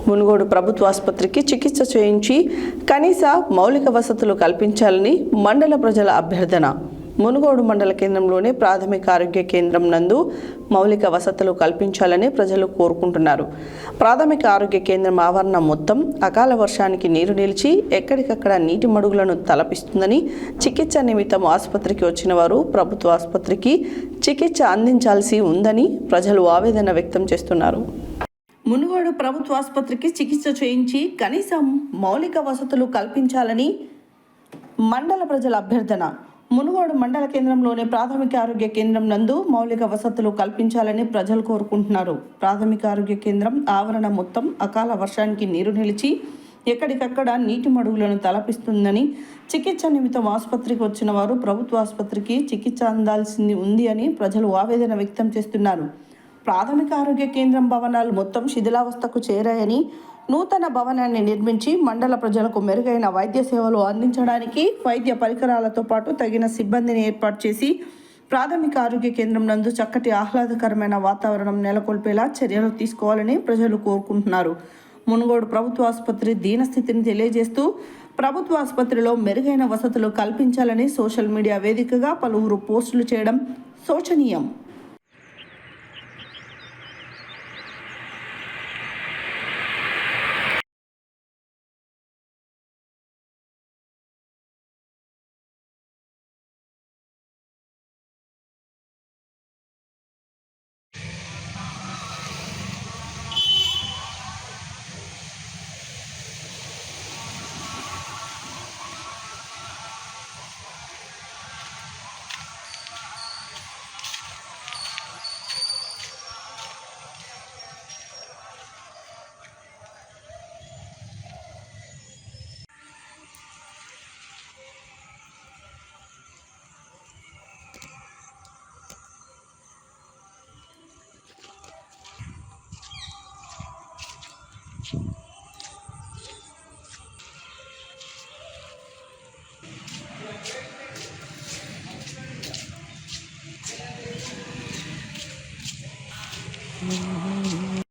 మునుగోడు ప్రభుత్వ ఆసుపత్రికి చికిత్స చేయించి కనీస మౌలిక వసతులు కల్పించాలని మండల ప్రజల అభ్యర్థన. మునుగోడు మండల కేంద్రంలోని ప్రాథమిక ఆరోగ్య కేంద్రం నందు మౌలిక వసతులు కల్పించాలని ప్రజలు కోరుకుంటున్నారు. ప్రాథమిక ఆరోగ్య కేంద్రం ఆవరణ మొత్తం అకాల వర్షానికి నీరు నిలిచి ఎక్కడికక్కడ నీటి మడుగులను తలపిస్తుందని, చికిత్స నిమిత్తం ఆసుపత్రికి వచ్చిన వారు ప్రభుత్వ ఆసుపత్రికి చికిత్స అందించాల్సి ఉందని ప్రజలు ఆవేదన వ్యక్తం చేస్తున్నారు. మునుగోడు ప్రభుత్వ ఆసుపత్రికి చికిత్స చేయించి కనీసం మౌలిక వసతులు కల్పించాలని మండల ప్రజల అభ్యర్థన. మునుగోడు మండల కేంద్రంలోని ప్రాథమిక ఆరోగ్య కేంద్రం నందు మౌలిక వసతులు కల్పించాలని ప్రజలు కోరుకుంటున్నారు. ప్రాథమిక ఆరోగ్య కేంద్రం ఆవరణ మొత్తం అకాల వర్షానికి నీరు నిలిచి ఎక్కడికక్కడ నీటి మడుగులను తలపిస్తుందని, చికిత్స నిమిత్తం ఆసుపత్రికి వచ్చిన వారు ప్రభుత్వ ఆసుపత్రికి చికిత్స అందాల్సింది ఉంది అని ప్రజలు ఆవేదన వ్యక్తం చేస్తున్నారు. ప్రాథమిక ఆరోగ్య కేంద్రం భవనాలు మొత్తం శిథిలావస్థకు చేరాయని, నూతన భవనాన్ని నిర్మించి మండల ప్రజలకు మెరుగైన వైద్య సేవలు అందించడానికి వైద్య పరికరాలతో పాటు తగిన సిబ్బందిని ఏర్పాటు చేసి ప్రాథమిక ఆరోగ్య కేంద్రం నందు చక్కటి ఆహ్లాదకరమైన వాతావరణం నెలకొల్పేలా చర్యలు తీసుకోవాలని ప్రజలు కోరుకుంటున్నారు. మునుగోడు ప్రభుత్వ ఆసుపత్రి దీనస్థితిని తెలియజేస్తూ ప్రభుత్వ ఆసుపత్రిలో మెరుగైన వసతులు కల్పించాలని సోషల్ మీడియా వేదికగా పలువురు పోస్టులు చేయడం శోచనీయం. you